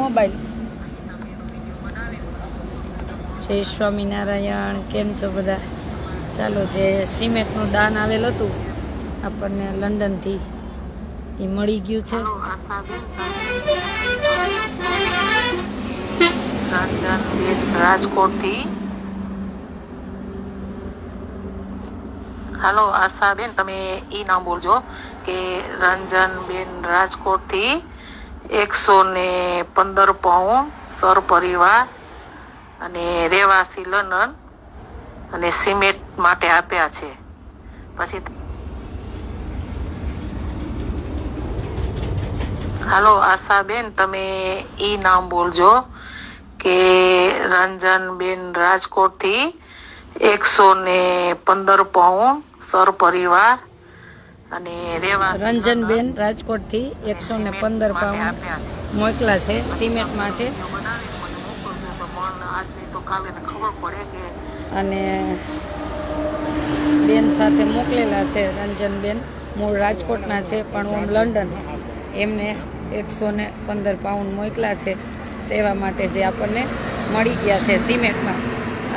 Mobile. જય સ્વામિનારાયણ. કેમ છો બધા? ચાલો, જે સિમેન્ટનું દાન આવેલ હતું આપણને લંડનથી એ મળી ગયું છે. રાજકોટથી. હાલો આશાબેન, તમે ઈ નામ બોલજો કે રંજનબેન રાજકોટથી 115 પાઉન્ડ સર પરિવાર અને રહેવાસી લંડન અને સિમેન્ટ માટે આપ્યા છે. પછી હાલો આશાબેન, તમે ઈ નામ બોલજો કે રંજનબેન રાજકોટથી 115 પાઉન્ડ સર પરિવાર અને રહેવાસી રંજનબેન રાજકોટથી 115 પાઉન્ડ મોકલા છે સિમેન્ટ માટે. અને બેન સાથે મોકલેલા છે. રંજનબેન મૂળ રાજકોટના છે પણ ઓમ લંડન. એમને 115 પાઉન્ડ મોકલા છે સેવા માટે, જે આપણને મળી ગયા છે સિમેન્ટમાં.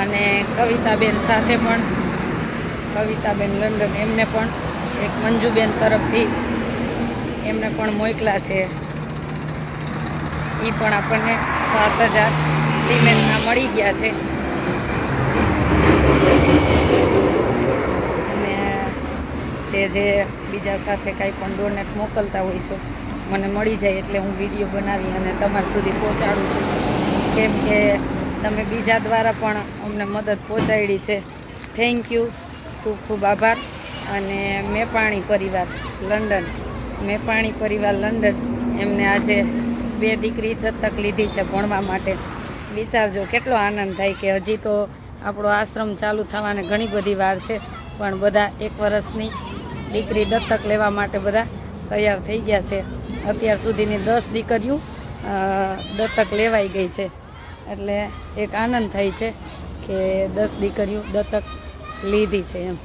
અને કવિતાબેન સાથે પણ, કવિતાબેન લંડન, એમને પણ એક મંજુબેન તરફથી એમને પણ મોકલા છે. એ પણ આપણને 7000 સિમેન્ટના મળી ગયા છે. અને જે બીજા સાથે કાંઈ પણ ડોનેટ મોકલતા હોય છો, મને મળી જાય એટલે હું વિડીયો બનાવી અને તમારા સુધી પહોંચાડું છું. કેમ કે તમે બીજા દ્વારા પણ અમને મદદ પહોંચાડી છે. થેન્ક યુ, ખૂબ ખૂબ આભાર. અને મેપાણી પરિવાર લંડન, મેપાણી પરિવાર લંડન, એમને આજે 2 દીકરી દત્તક લીધી છે ભણવા માટે. વિચારજો કેટલો આનંદ થાય કે હજી તો આપણો આશ્રમ ચાલુ થવાને ઘણી બધી વાર છે, પણ બધા 1 વર્ષની દીકરી દત્તક લેવા માટે બધા તૈયાર થઈ ગયા છે. અત્યાર સુધીની 10 દીકરીઓ દત્તક લેવાઈ ગઈ છે. એટલે એક આનંદ થાય છે કે 10 દીકરીઓ દત્તક લીધી છે. એમ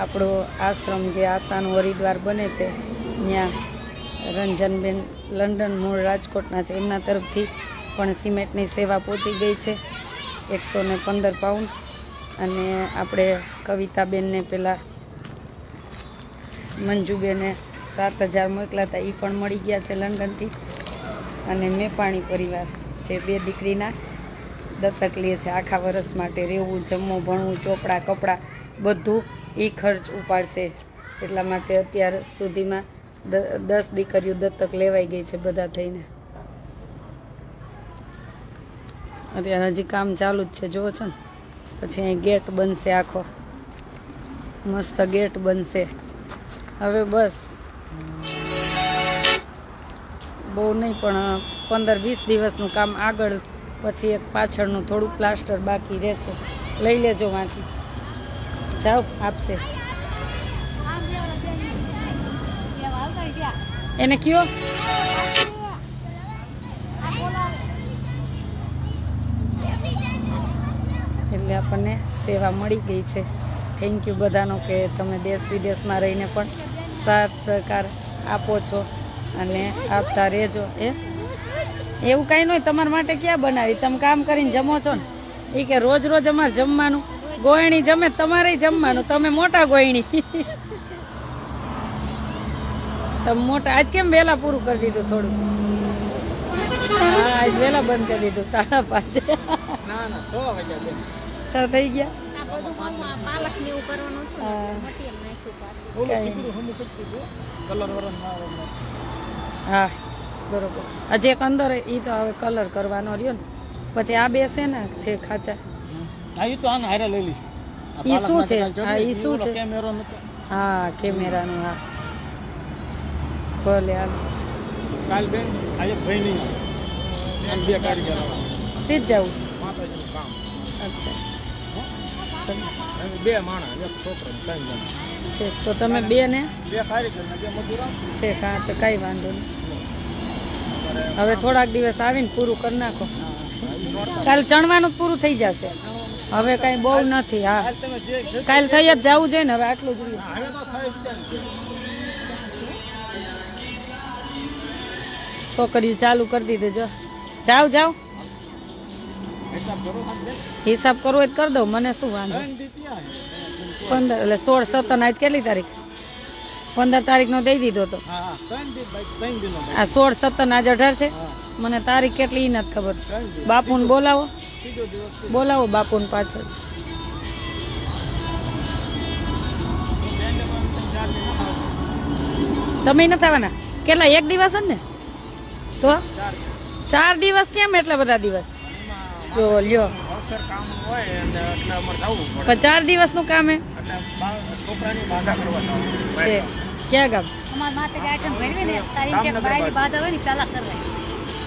આપણો આશ્રમ જે આશાનું હરિદ્વાર બને છે, ત્યાં રંજનબેન લંડન મૂળ રાજકોટના છે, એમના તરફથી પણ સિમેન્ટની સેવા પહોંચી ગઈ છે 115 પાઉન્ડ. અને આપણે કવિતાબેનને પેલા મંજુબેને 7000 મોકલા હતા, એ પણ મળી ગયા છે લંડનથી. અને મેપાણી પરિવાર જે 2 દીકરીના દત્તક લે છે આખા વર્ષ માટે. રહેવું, જમવું, ભણવું, ચોપડા, કપડાં બધું એ ખર્ચ ઉપાડશે. એટલા માટે અત્યાર સુધીમાં 10 દીકરીઓ દત્તક લેવાઈ ગઈ છે બધા થઈને. અત્યારે હજી કામ ચાલુ જ છે, જુઓ છો ને. પછી અહીં ગેટ બનશે, આખો મસ્ત ગેટ બનશે. હવે બસ બહુ નહીં પણ 15-20 દિવસનું કામ આગળ, પછી એક પાછળનું થોડું પ્લાસ્ટર બાકી રહેશે. લઈ લેજો વાંચી જાઓ, આપશે. એને કયો એટલે આપણને સેવા મળી ગઈ છે. થેન્ક યુ બધાનો કે તમે દેશ વિદેશમાં રહીને પણ સાથ સહકાર આપો છો અને આપતા રહેજો. એવું કાંઈ નહીં, તમારા માટે ક્યાં બનાવી, તમે કામ કરીને જમો છો ને. એ કે રોજ રોજ અમારે જમવાનું, ગોયણી જમે તમારે જમવાનું, તમે મોટા ગોયણી. તમે મોટા. આજ કેમ વહેલા પૂરું કરી દીધું થોડું? હા, આજ વહેલા બંધ કરી દીધું 5:30. 6 થઈ ગયા. હા બરોબર. હજી એક અંદર એ તો હવે કલર કરવાનો રહ્યો ને. પછી આ બે છે ને છે ખાચા, ઈ શું છે? હા, ઈ શું છે? હા, કેમેરાનું. હા ભલે હાલ. સીધ જવું છે. અચ્છા, 2 માણસ, 1 છોકરો, 3 જણ છે. તો તમે 2 ને 2 કારીગર ને 2 મજૂર છે. હા, તો કઈ વાંધો નહીં. હવે થોડાક દિવસ આવીને પૂરું કરી નાખો. કાલ ચણવાનું પૂરું થઈ જશે. હવે કઈ બહુ નથી. હા, કાલ થઈ જ જવું જોઈએ ને. હવે આટલું જ રહ્યું. છોકરીઓ ચાલુ કરી દીધું જો જાઓ જાઓ હિસાબ કરો ખાલી હિસાબ કરવો હોય તો કરી દઉં મને શું વાંધો ત્રણ દી ત્યાં છે. 15 એટલે 16 17 આજ કેટલી તારીખ 15 તારીખનો દઈ દીધો તો હા હા ત્રણ દી બાઈક ત્રણ દીનો આ 16 17 આજ 18 છે હા મને તારીખ કેટલી ઈ નથી ખબર ત્રણ દી બાપુને બોલાવો ત્રીજો દિવસ છે. બોલાવો બાપુને પાછળ તમે નથી આવવાના કેટલા એક દિવસ જ ને તો 4 દિવસ કેમ એટલા બધા દિવસ જો લ્યો અવસર કામ હોય અને એટલે અમારે જવું પડે પણ 4 દિવસનું કામ હે એટલે છોકરાની બાધા કરવા જવું છે ક્યાં ગામ અમાર માતાજી આઈટમ ભરવી ને તારી કે બાયની બાધા હોય ને પેલા કરે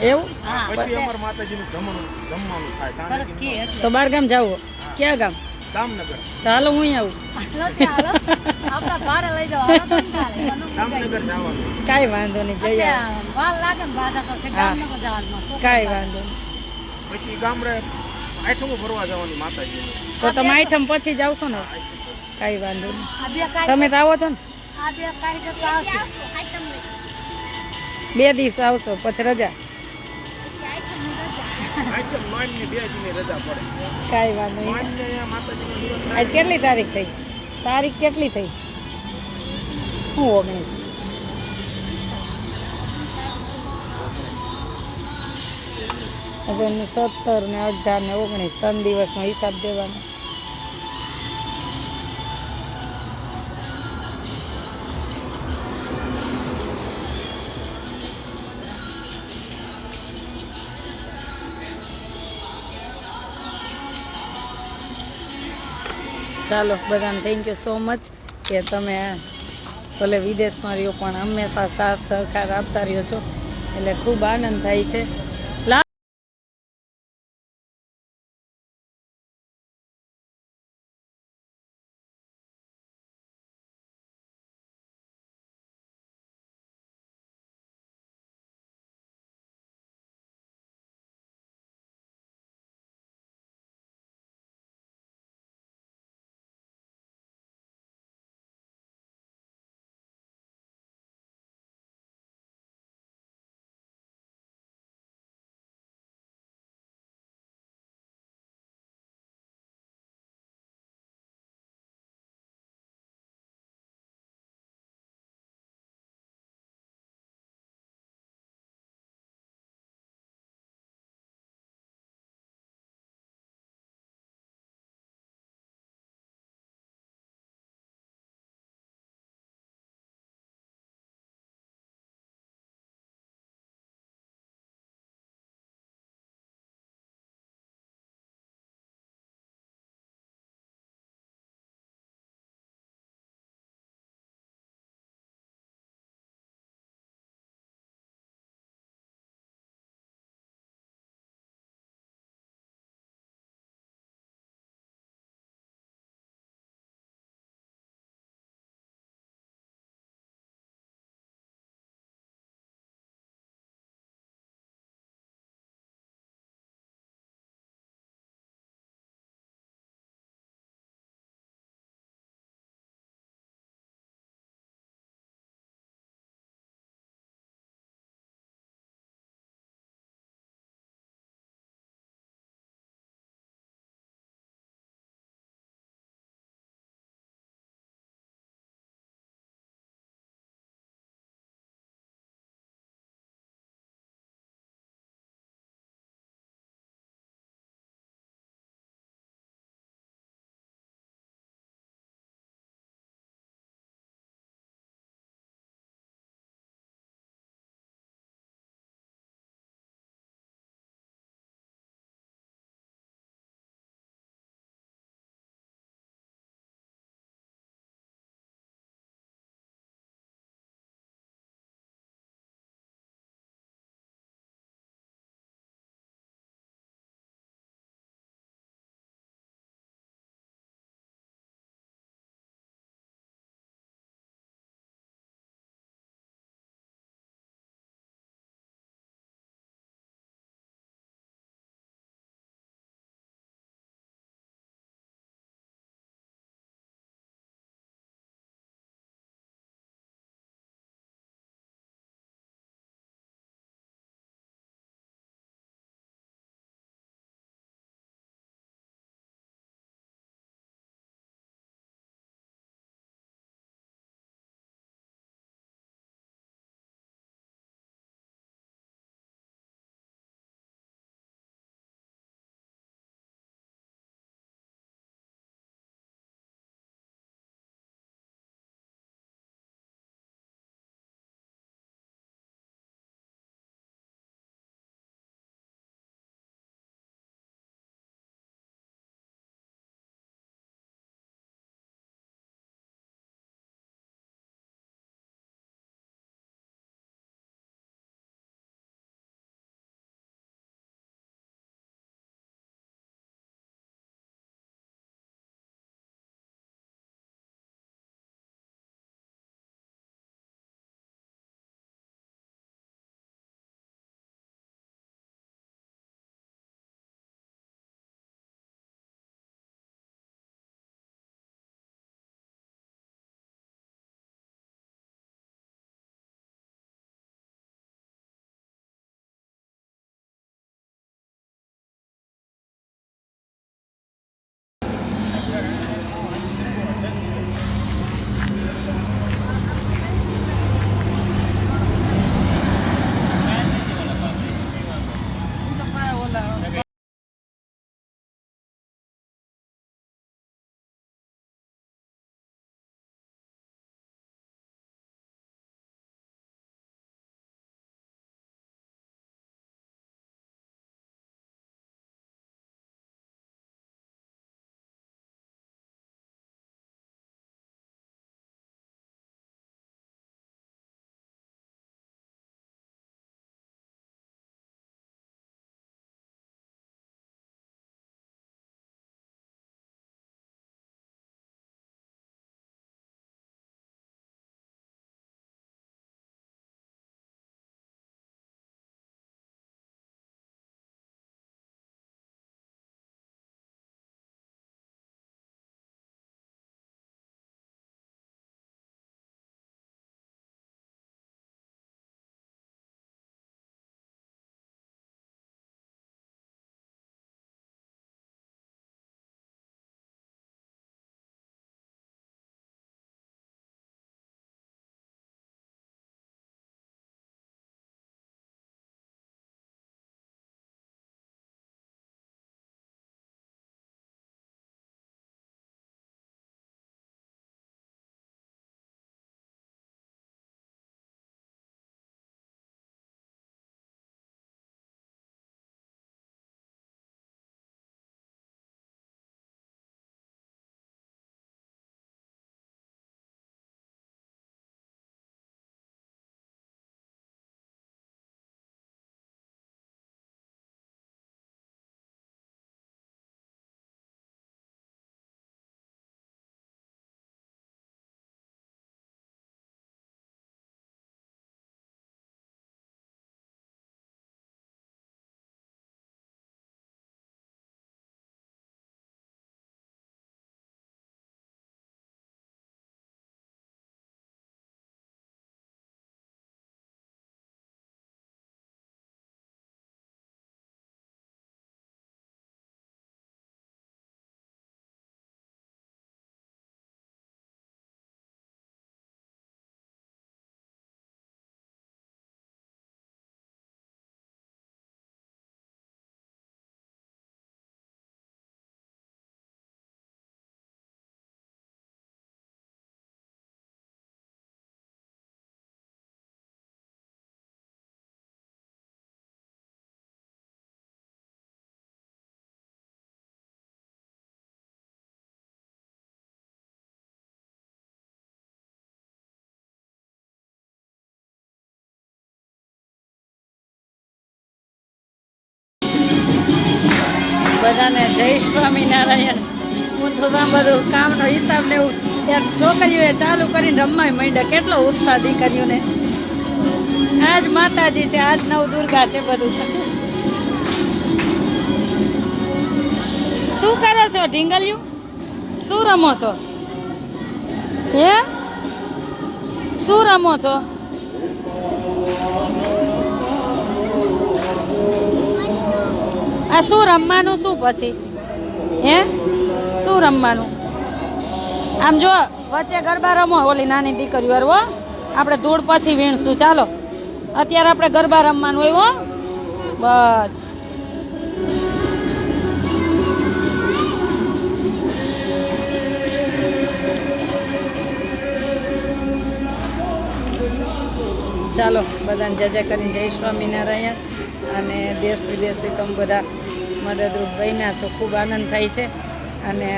એવું હા પછી અમાર માતાજીનું જમવાનું થાય સરસ કાંઈ કે તો બાર ગામ જાવું ક્યાં ગામ દામનગર તો હાલો હું અહીં આવું હાલો ત્યાં હાલો આપડા ભારે લઈ જાઓ હાલો તો ચાલે દામનગર જવાનું કાંઈ વાંધો નહીં જઈ આવો. વાલ લાગે ને બાધા તો છે હા. ગામનગર જવાનું કાંઈ વાંધો નહીં પછી ગામડે આઠમું ભરવા જવાનું માતાજીનું તો તમે આઈટમ પછી જ આવશો ને કાંઈ વાંધો નહીં આ બે કાઈ તમે તો આવો છો ને આ બે કાઈ તો આવશે આઈટમ 2 દિવસ આવશો પછી રજા આઠમ માંડની 2 દીની રજા પડે કાંઈ વાંધો નહીં માંડને અહીંયા માતાજીનો દિવસ આજ કેટલી તારીખ થઈ તારીખ કેટલી થઈ હું 19 હવે 17 ને 18 ને 19 3 દિવસનો હિસાબ દેવાનો ચાલો બધાને થેન્ક યુ સો મચ કે તમે ભલે વિદેશમાં રહ્યો પણ હંમેશા સાથ સહકાર આપતા રહ્યો છો એટલે ખૂબ આનંદ થાય છે બધાને જય સ્વામિનારાયણ. હું તો આ બધું કામનો હિસાબ ને એવું ત્યાં છોકરીઓએ ચાલુ કરીને રમવા માંડ્યા. કેટલો ઉત્સાહ દીકરીઓને. આજ માતાજી છે, આજ નવ દુર્ગા છે બધું. શું કરો છો ઢીંગલિયું? શું રમો છો? હે શું રમો છો? આ શું રમવાનું? શું પછી હે શું રમવાનું? આમ જો વચ્ચે ગરબા રમો ઓલી નાની દીકરીઓ હો. આપણે ધૂળ પછી વીણશું. ચાલો અત્યારે આપણે ગરબા રમવાનું હોય હો. બસ ચાલો બધાને જય જય કરીને જય સ્વામિનારાયણ. અને દેશ વિદેશથી તમે બધા મદદરૂપ બન્યા છો. ખૂબ આનંદ થાય છે અને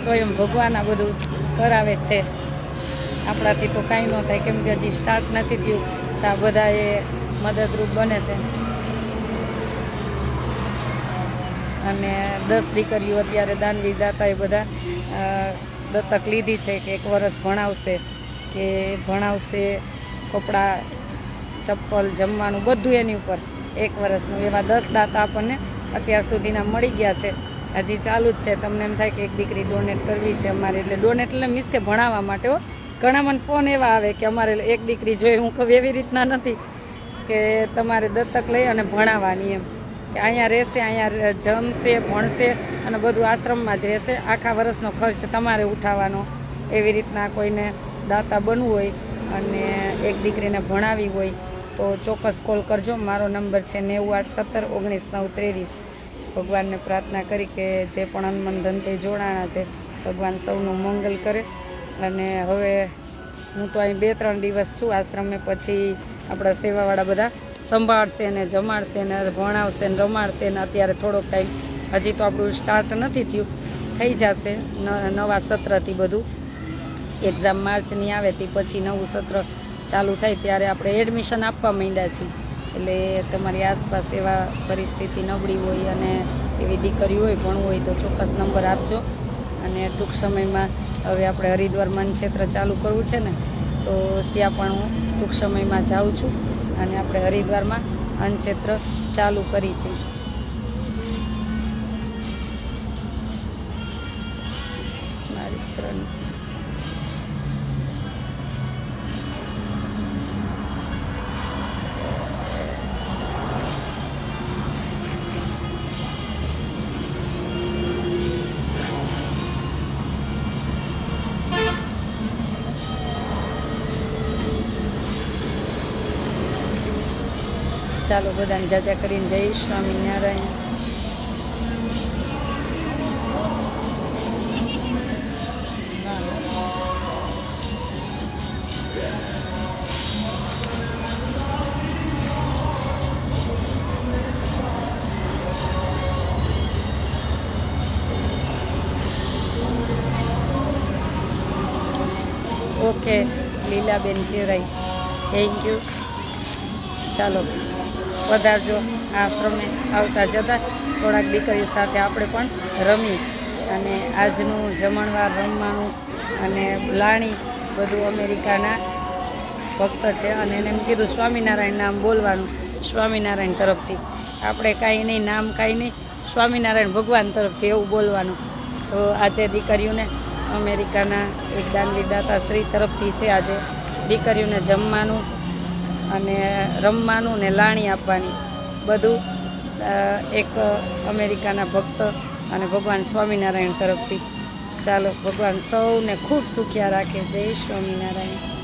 સ્વયં ભગવાન આ બધું કરાવે છે. આપણાથી તો કાંઈ ન થાય કેમ કે હજી સ્ટાર્ટ નથી થયું તો આ બધા એ મદદરૂપ બને છે. અને 10 દીકરીઓ અત્યારે દાનવી દાતાએ બધા દત્તક લીધી છે કે 1 વર્ષ ભણાવશે કે ભણાવશે, કપડાં, ચપ્પલ, જમવાનું બધું એની ઉપર 1 વર્ષનું. એવા 10 દાતા આપણને અત્યાર સુધીના મળી ગયા છે. હજી ચાલુ જ છે. તમને એમ થાય કે એક દીકરી ડોનેટ કરવી છે અમારે, એટલે ડોનેટ એટલે મીન્સ કે ભણાવવા માટે હો. ઘણા મને ફોન એવા આવે કે અમારે એક દીકરી જોઈએ. હું કહું એવી રીતના નથી કે તમારે દત્તક લઈ અને ભણાવવાની એમ, કે અહીંયા રહેશે, અહીંયા જમશે, ભણશે અને બધું આશ્રમમાં જ રહેશે. આખા વર્ષનો ખર્ચ તમારે ઉઠાવવાનો. એવી રીતના કોઈને દાતા બનવું હોય અને એક દીકરીને ભણાવી હોય તો ચોક્કસ કોલ કરજો. મારો નંબર છે 9817199323. ભગવાનને પ્રાર્થના કરી કે જે પણ હનુમાન ધનથી જોડાણા છે ભગવાન સૌનું મંગલ કરે. અને હવે હું તો અહીં 2-3 દિવસ છું આશ્રમે, પછી આપણા સેવાવાળા બધા સંભાળશે ને જમાડશે ને ભણાવશે ને રમાડશે. ને અત્યારે થોડોક ટાઈમ હજી તો આપણું સ્ટાર્ટ નથી થયું, થઈ જશે નવા સત્રથી. બધું એક્ઝામ માર્ચની આવે તે પછી નવું સત્ર ચાલુ થાય ત્યારે આપણે એડમિશન આપવા માંડ્યા છીએ. એટલે તમારી આસપાસ એવા પરિસ્થિતિ નબળી હોય અને એવી દીકરી હોય, ભણવું હોય તો ચોક્કસ નંબર આપજો. અને ટૂંક સમયમાં હવે આપણે હરિદ્વાર ક્ષેત્ર ચાલુ કરવું છે ને, તો ત્યાં પણ હું ટૂંક સમયમાં જાઉં છું અને આપણે હરિદ્વારમાં અન્નક્ષેત્ર ચાલુ કરી છે. મારી 3 ચાલો બધાને જાજા કરીને જય Swaminarayan. Okay Lilaben Kerai, thank you. ચાલો પધારજો આશ્રમે. આવતા જતા થોડાક દીકરીઓ સાથે આપણે પણ રમી અને આજનું જમણવાર રમવાનું અને લાણી બધું અમેરિકાના ભક્ત છે અને એને એમ કીધું સ્વામિનારાયણ નામ બોલવાનું સ્વામિનારાયણ તરફથી. આપણે કાંઈ નહીં, નામ કાંઈ નહીં, સ્વામિનારાયણ ભગવાન તરફથી એવું બોલવાનું. તો આજે દીકરીઓને અમેરિકાના એક દાનવી દાતા શ્રી તરફથી છે આજે દીકરીઓને જમવાનું અને રમવાનું ને લાણી આપવાની બધું એક અમેરિકાના ભક્ત અને ભગવાન સ્વામિનારાયણ તરફથી. ચાલો ભગવાન સૌને ખૂબ સુખિયા રાખે. જય સ્વામિનારાયણ.